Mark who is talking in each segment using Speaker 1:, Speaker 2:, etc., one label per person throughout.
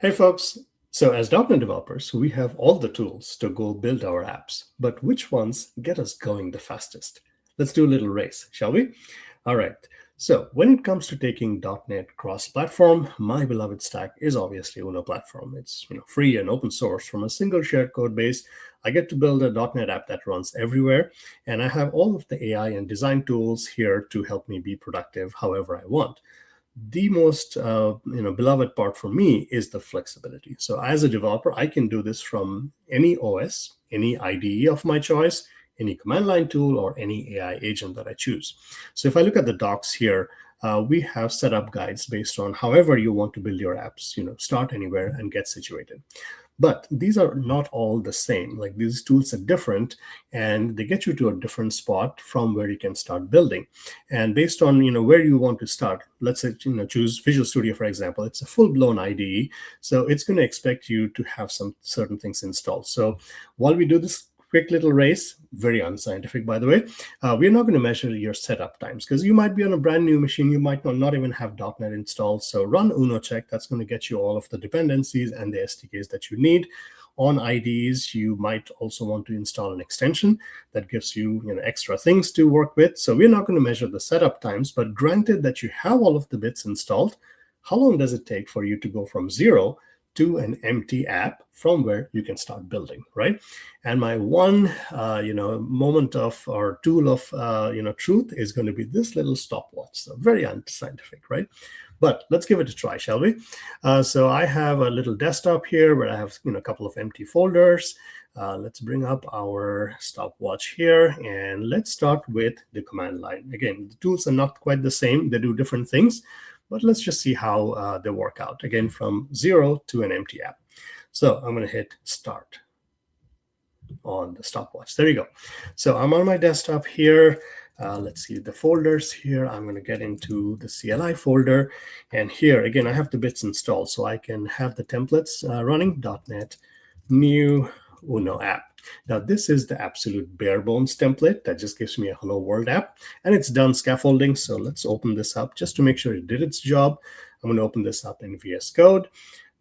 Speaker 1: Hey folks, so as .NET developers, we have all the tools to go build our apps, but which ones get us going the fastest? Let's do a little race, shall we? All right, so when it comes to taking .NET cross-platform, my beloved stack is obviously Uno Platform. It's free and open source from a single shared code base. I get to build a .NET app that runs everywhere, and I have all of the AI and design tools here to help me be productive however I want. The most beloved part for me is the flexibility. So as a developer, I can do this from any OS, any IDE of my choice, any command line tool, or any AI agent that I choose. So if I look at the docs here, we have setup guides based on however you want to build your apps. Start anywhere and get situated. But these are not all the same. Like, these tools are different, and they get you to a different spot from where you can start building. And based on where you want to start, let's say choose Visual Studio, for example. It's a full-blown IDE, so it's going to expect you to have some certain things installed. So while we do this quick little race, very unscientific, by the way, we're not going to measure your setup times, because you might be on a brand new machine. You might not even have .NET installed. So run Uno check. That's going to get you all of the dependencies and the SDKs that you need. On IDEs, you might also want to install an extension that gives you extra things to work with. So we're not going to measure the setup times, but granted that you have all of the bits installed, how long does it take for you to go from zero to an empty app from where you can start building, right? And my one, moment of, or tool of, truth is going to be this little stopwatch. So very unscientific, right? But let's give it a try, shall we? So I have a little desktop here where I have a couple of empty folders. Let's bring up our stopwatch here, and let's start with the command line. Again, the tools are not quite the same. They do different things. But let's just see how they work out. Again, from zero to an empty app. So I'm going to hit start on the stopwatch. There you go. So I'm on my desktop here. Let's see the folders here. I'm going to get into the CLI folder. And here, again, I have the bits installed, so I can have the templates running, .NET new Uno app. Now, this is the absolute bare bones template that just gives me a hello world app, and it's done scaffolding. So let's open this up just to make sure it did its job. I'm going to open this up in VS Code.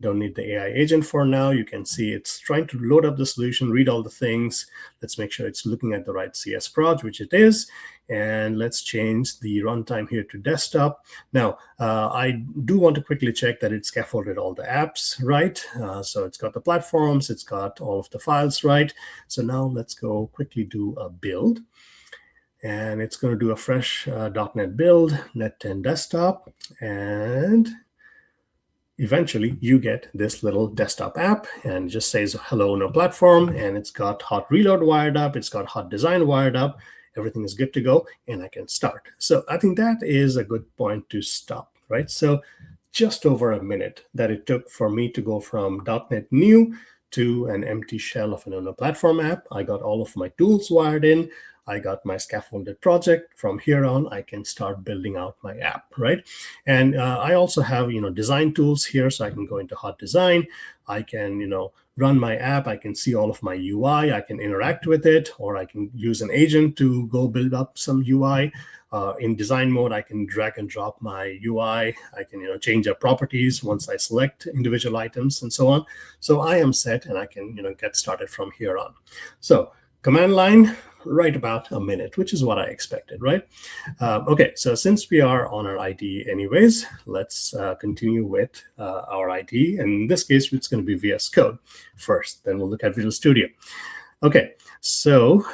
Speaker 1: Don't need the AI agent for now. You can see it's trying to load up the solution, read all the things. Let's make sure it's looking at the right CS proj, which it is. And let's change the runtime here to desktop. Now, I do want to quickly check that it scaffolded all the apps right. So it's got the platforms, it's got all of the files right. So now let's go quickly do a build. And it's going to do a fresh .NET build, Net 10 desktop. And eventually you get this little desktop app, and it just says hello no platform, and it's got hot reload wired up, it's got hot design wired up, everything is good to go, and I can start. So I think that is a good point to stop, right? So just over a minute that it took for me to go from .NET new to an empty shell of an Uno platform app. I got all of my tools wired in. I got my scaffolded project. From here on, I can start building out my app, right? And I also have, design tools here, so I can go into hot design. I can, run my app. I can see all of my UI. I can interact with it, or I can use an agent to go build up some UI. In design mode, I can drag and drop my UI. I can, change up properties once I select individual items and so on. So I am set, and I can, get started from here on. So command line, right about a minute, which is what I expected, right? Okay, so since we are on our IDE anyways, let's continue with our IDE. And in this case, it's going to be VS Code first. Then we'll look at Visual Studio. Okay, so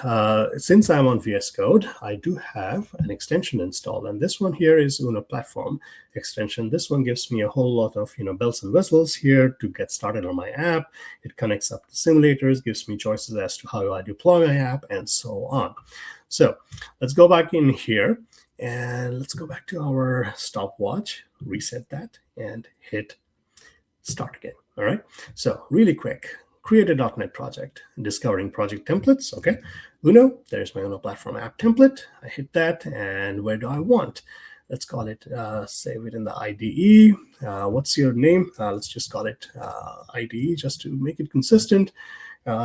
Speaker 1: since I'm on VS Code, I do have an extension installed, and this one here is Uno Platform extension. This one gives me a whole lot of bells and whistles here to get started on my app. It connects up to simulators, gives me choices as to how I deploy my app, and so on. So let's go back in here, and let's go back to our stopwatch, reset that, and hit start again. All right, so really quick. Create a .NET project, discovering project templates. Okay, Uno, there's my Uno platform app template. I hit that, and where do I want? Let's call it, save it in the IDE. What's your name? Let's just call it IDE just to make it consistent.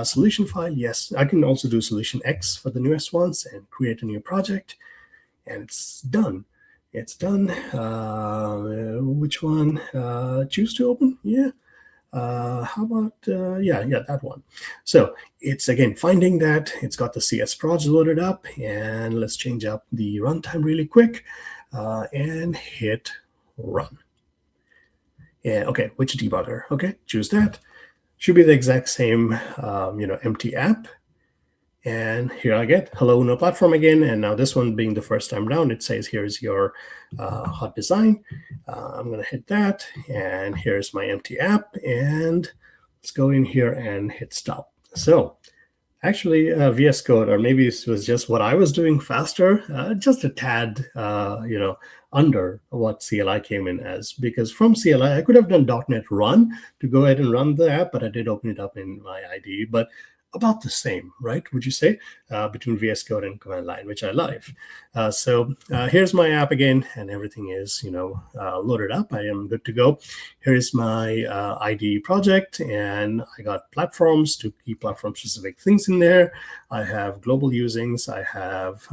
Speaker 1: Solution file, yes. I can also do solution X for the newest ones and create a new project, and it's done. It's done. Which one? Choose to open? Yeah. How about, yeah, that one. So it's again finding that it's got the CS prods loaded up, and let's change up the runtime really quick and hit run. Yeah, okay, which debugger? Okay, choose that. Should be the exact same, empty app. And here I get hello no platform again. And now this one being the first time round, it says here's your hot design. I'm going to hit that. And here's my empty app. And let's go in here and hit stop. So actually, VS Code, or maybe this was just what I was doing faster, just a tad, under what CLI came in as. Because from CLI, I could have done .NET Run to go ahead and run the app, but I did open it up in my IDE. But about the same, right? Would you say, between VS Code and command line, which I love. So here's my app again, and everything is, loaded up. I am good to go. Here's my IDE project, and I got platforms, to key platform-specific things in there. I have global usings. I have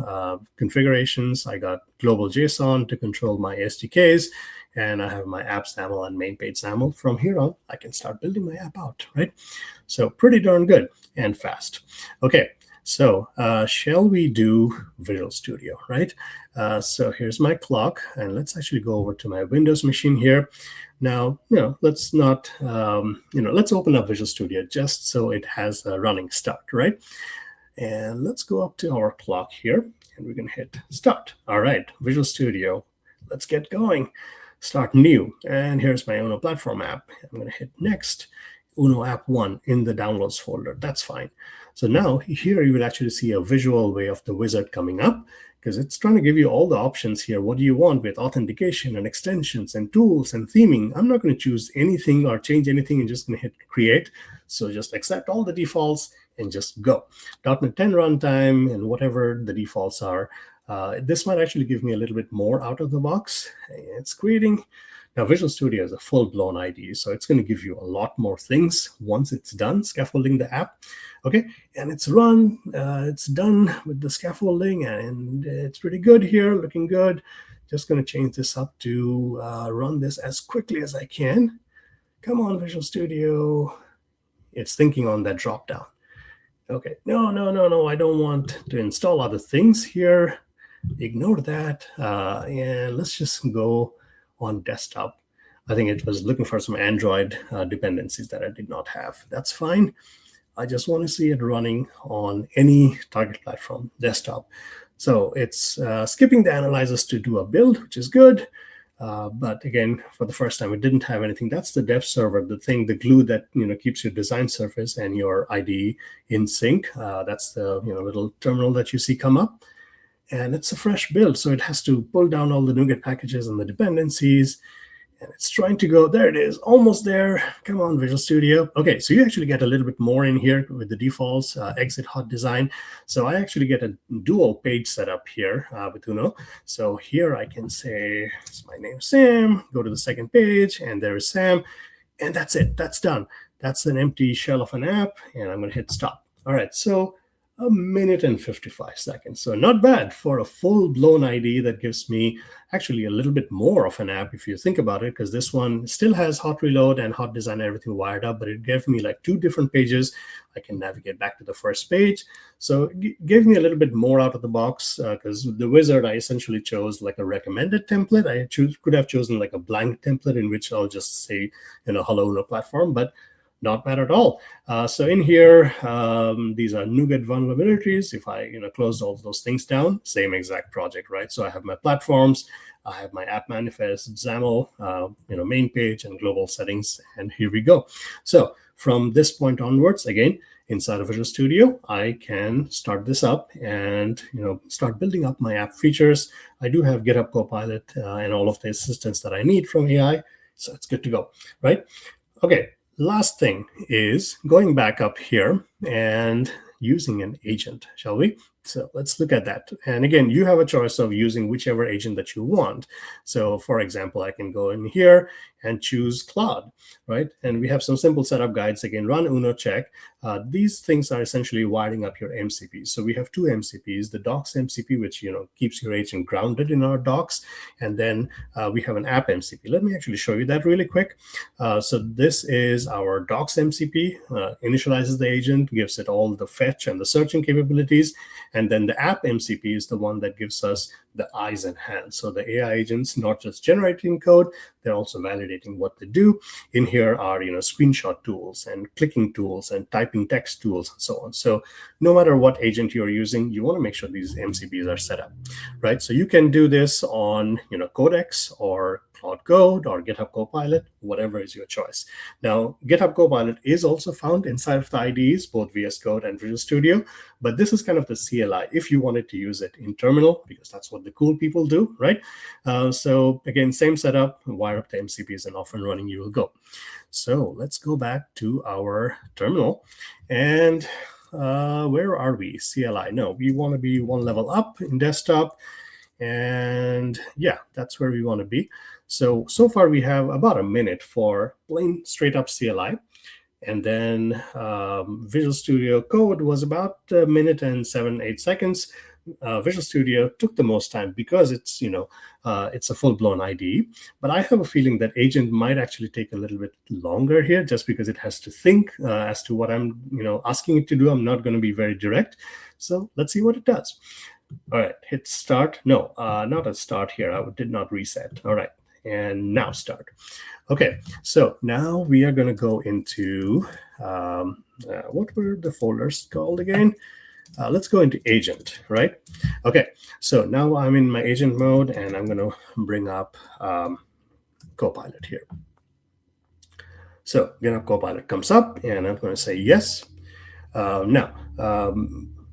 Speaker 1: configurations. I got global JSON to control my SDKs. And I have my app SAML and main page SAML. From here on, I can start building my app out, right? So pretty darn good and fast. Okay, so shall we do Visual Studio, right? So here's my clock, and let's actually go over to my Windows machine here. Now, let's not, let's open up Visual Studio just so it has a running start, right? And let's go up to our clock here, and we're going to hit start. All right, Visual Studio, let's get going. Start new, and here's my Uno platform app. I'm going to hit next. Uno app 1 in the downloads folder. That's fine. So now here you will actually see a visual way of the wizard coming up, because it's trying to give you all the options here. What do you want with authentication and extensions and tools and theming? I'm not going to choose anything or change anything. I'm just going to hit create. So just accept all the defaults and just go. .NET 10 runtime and whatever the defaults are. This might actually give me a little bit more out of the box. It's creating. Now, Visual Studio is a full-blown IDE, so it's going to give you a lot more things once it's done scaffolding the app. Okay, and it's run. It's done with the scaffolding, and it's pretty good here, looking good. Just going to change this up to run this as quickly as I can. Come on, Visual Studio. It's thinking on that drop-down. Okay, no, I don't want to install other things here. Ignore that, and let's just go on desktop. I think it was looking for some Android dependencies that I did not have. That's fine. I just want to see it running on any target platform, desktop. So it's skipping the analyzers to do a build, which is good. But again, for the first time, it didn't have anything. That's the dev server, the thing, the glue that keeps your design surface and your IDE in sync. That's the little terminal that you see come up. And it's a fresh build, so it has to pull down all the NuGet packages and the dependencies. And it's trying to go, there it is, almost there. Come on, Visual Studio. Okay, so you actually get a little bit more in here with the defaults, exit hot design. So I actually get a dual page setup here with Uno. So here I can say, my name's Sam, go to the second page, and there's Sam. And that's it, that's done. That's an empty shell of an app, and I'm gonna hit stop. All right, so 1 minute and 55 seconds. So not bad for a full-blown IDE that gives me actually a little bit more of an app if you think about it, because this one still has hot reload and hot design and everything wired up, but it gave me like 2 different pages. I can navigate back to the first page. So it gave me a little bit more out of the box, because the wizard, I essentially chose like a recommended template. I could have chosen like a blank template in which I'll just say, hello, no platform, but not bad at all. So in here, these are NuGet vulnerabilities. If I close all of those things down, same exact project, right? So I have my platforms, I have my app manifest, XAML, main page and global settings, and here we go. So from this point onwards, again, inside of Visual Studio, I can start this up and start building up my app features. I do have GitHub Copilot and all of the assistance that I need from AI, so it's good to go, right? Okay. Last thing is going back up here and using an agent, shall we? So let's look at that. And again, you have a choice of using whichever agent that you want. So for example, I can go in here and choose Claude, right? And we have some simple setup guides. Again, run uno check. These things are essentially wiring up your MCPs. So we have two MCPs, the docs MCP, which keeps your agent grounded in our docs. And then we have an app MCP. Let me actually show you that really quick. So this is our docs MCP, initializes the agent, gives it all the fetch and the searching capabilities. And then the app MCP is the one that gives us the eyes and hands. So the AI agents not just generating code, they're also validating what they do. In here are screenshot tools and clicking tools and typing text tools and so on. So no matter what agent you're using, you want to make sure these MCPs are set up, right? So you can do this on Codex or Cloud Code or GitHub Copilot, whatever is your choice. Now, GitHub Copilot is also found inside of the IDEs, both VS Code and Visual Studio, but this is kind of the CLI if you wanted to use it in terminal, because that's what the cool people do, right? So again, same setup, wire up the MCPs, and off and running you will go. So let's go back to our terminal. And where are we? CLI. No, we want to be one level up in desktop. And yeah, that's where we want to be. So far we have about a minute for plain straight up CLI. And then Visual Studio Code was about a minute and 7-8 seconds. Visual Studio took the most time because it's it's a full-blown IDE. But I have a feeling that agent might actually take a little bit longer here, just because it has to think as to what I'm asking it to do. I'm not going to be very direct. So let's see what it does. All right, hit start. No, not a start here. I did not reset. All right, and now start. Okay, so now we are going to go into what were the folders called again? Let's go into agent, right? Okay, so now I'm in my agent mode, and I'm going to bring up Copilot here. So GitHub Copilot comes up, and I'm going to say yes.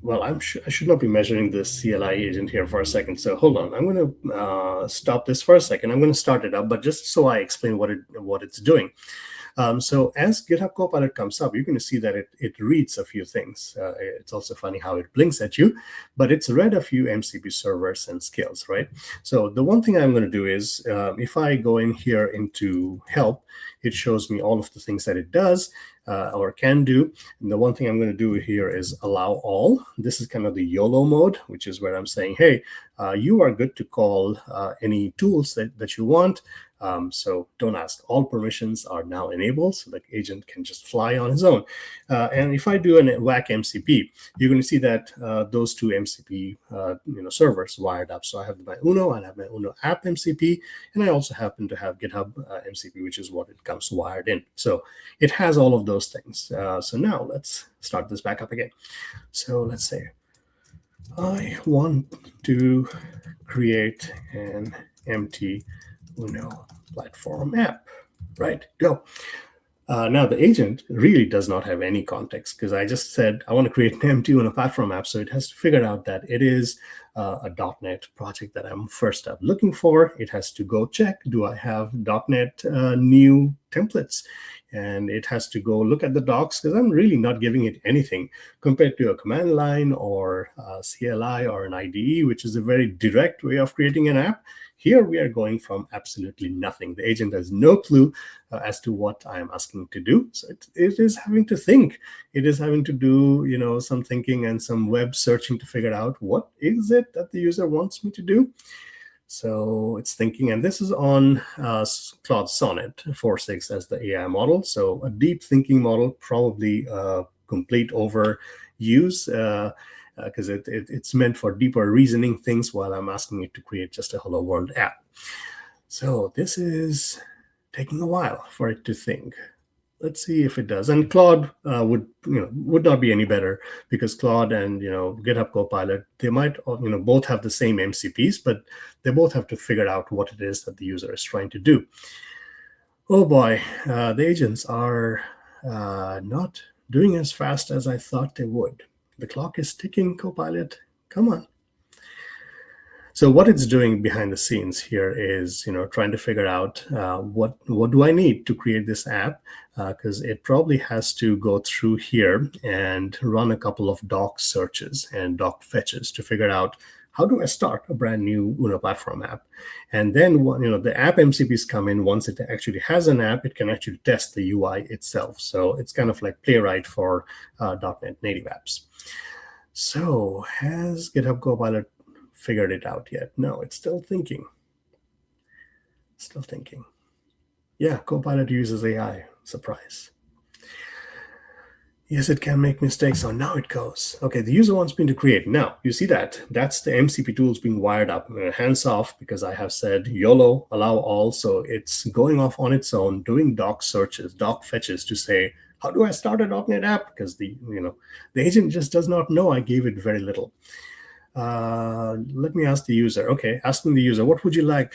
Speaker 1: Well, I should not be measuring this CLI agent here for a second. So hold on, I'm going to stop this for a second. I'm going to start it up, but just so I explain what it's doing. So as GitHub Copilot comes up, you're going to see that it reads a few things. It's also funny how it blinks at you, but it's read a few MCP servers and skills, right? So the one thing I'm going to do is, if I go in here into help, it shows me all of the things that it does or can do. And the one thing I'm going to do here is allow all. This is kind of the YOLO mode, which is where I'm saying, hey, you are good to call any tools that you want. So don't ask. All permissions are now enabled, so the agent can just fly on his own. And if I do a whack MCP, you're going to see that those two MCP servers wired up. So I have my Uno, I have my Uno app MCP, and I also happen to have GitHub MCP, which is what it comes wired in. So it has all of those things. So now let's start this back up again. So let's say I want to create an empty Uno platform app, right? Go. Now the agent really does not have any context, because I just said I want to create an empty Uno platform app, so it has to figure out that it is a .NET project that I'm first up looking for. It has to go check, do I have .NET new templates? And it has to go look at the docs, because I'm really not giving it anything compared to a command line or a CLI or an IDE, which is a very direct way of creating an app. Here we are going from absolutely nothing. The agent has no clue as to what I'm asking it to do. So it is having to think. It is having to do some thinking and some web searching to figure out what is it that the user wants me to do. So it's thinking, and this is on Claude Sonnet 4.6 as the AI model. So a deep thinking model, probably complete overuse, because it's meant for deeper reasoning things, while I'm asking it to create just a hello world app. So this is taking a while for it to think. Let's see if it does. And Claude would not be any better, because Claude and GitHub Copilot, they might both have the same MCPs, but they both have to figure out what it is that the user is trying to do. Oh boy, the agents are not doing as fast as I thought they would. The clock is ticking, Copilot. Come on. So what it's doing behind the scenes here is, trying to figure out what do I need to create this app, because it probably has to go through here and run a couple of doc searches and doc fetches to figure out how do I start a brand new Uno platform app. And then the app MCPs come in. Once it actually has an app, it can actually test the UI itself. So it's kind of like Playwright for .NET native apps. So has GitHub Copilot figured it out yet? No, it's still thinking. Still thinking. Yeah, Copilot uses AI. Surprise. Yes, it can make mistakes. So now it goes. Okay, the user wants me to create. Now, you see that? That's the MCP tools being wired up. Hands off, because I have said YOLO, allow all. So it's going off on its own, doing doc searches, doc fetches to say, how do I start a .NET app? Because the agent just does not know. I gave it very little. Let me ask the user. Okay, asking the user, what would you like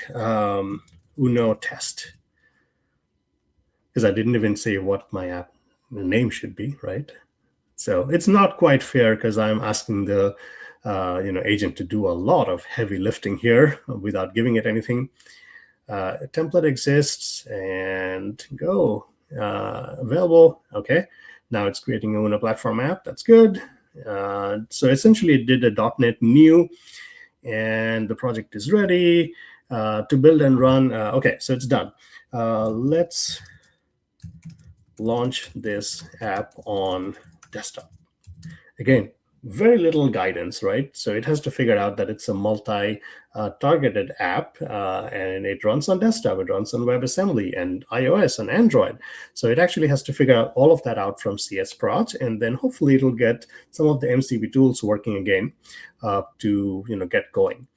Speaker 1: Uno test? Because I didn't even say what my app name should be, right? So it's not quite fair, because I'm asking the agent to do a lot of heavy lifting here without giving it anything. A template exists, and go available. Okay, now it's creating a Uno platform app. That's good. So essentially it did a .NET new, and the project is ready to build and run. Okay, so it's done. Let's launch this app on desktop. Again, very little guidance, right? So it has to figure out that it's a multi-targeted app, and it runs on desktop, it runs on WebAssembly and iOS and Android. So it actually has to figure out all of that out from CSprot, and then hopefully it'll get some of the MCP tools working again to get going.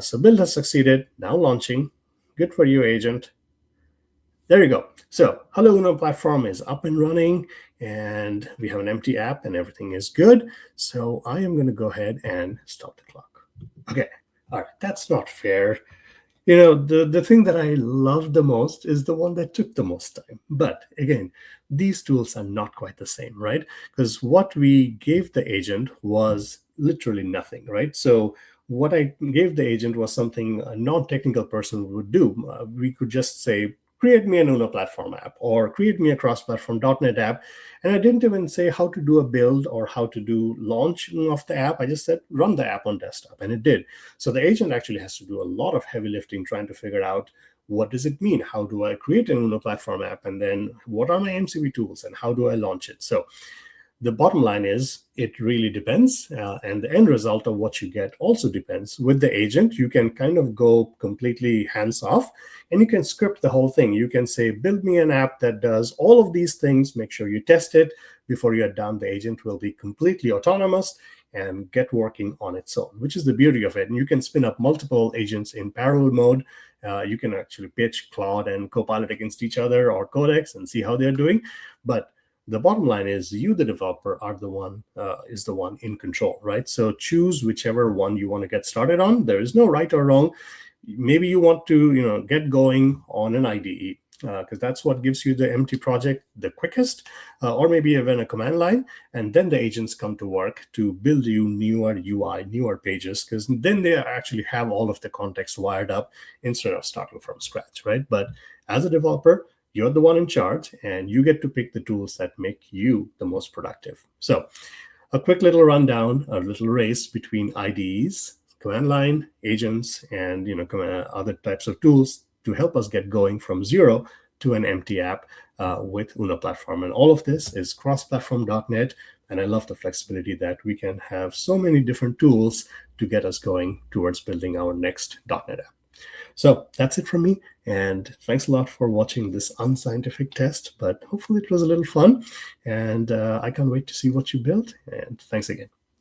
Speaker 1: So build has succeeded. Now launching. Good for you, agent. There you go. So Hello Uno platform is up and running, and we have an empty app, and everything is good. So I am going to go ahead and stop the clock. Okay. All right. That's not fair. The thing that I love the most is the one that took the most time. But again, these tools are not quite the same, right? Because what we gave the agent was literally nothing, right? So what I gave the agent was something a non-technical person would do. We could just say, create me an Uno platform app, or create me a cross-platform .NET app. And I didn't even say how to do a build or how to do launch of the app. I just said, run the app on desktop, and it did. So the agent actually has to do a lot of heavy lifting trying to figure out, what does it mean? How do I create an Uno platform app? And then what are my MCP tools, and how do I launch it? So the bottom line is, it really depends, and the end result of what you get also depends. With the agent, you can kind of go completely hands-off, and you can script the whole thing. You can say, build me an app that does all of these things. Make sure you test it before you're done. The agent will be completely autonomous and get working on its own, which is the beauty of it. And you can spin up multiple agents in parallel mode. You can actually pitch Claude and Copilot against each other, or Codex, and see how they're doing. But the bottom line is, you, the developer, are the one in control, right? So choose whichever one you want to get started on. There is no right or wrong. Maybe you want to, get going on an IDE, because that's what gives you the empty project the quickest, or maybe even a command line, and then the agents come to work to build you newer UI, newer pages, because then they actually have all of the context wired up instead of starting from scratch, right? But as a developer, you're the one in charge, and you get to pick the tools that make you the most productive. So a quick little rundown, a little race between IDEs, command line, agents, and other types of tools to help us get going from zero to an empty app with Uno platform. And all of this is cross-platform.NET, and I love the flexibility that we can have so many different tools to get us going towards building our next .NET app. So that's it from me, and thanks a lot for watching this unscientific test, but hopefully it was a little fun, and I can't wait to see what you built, and thanks again.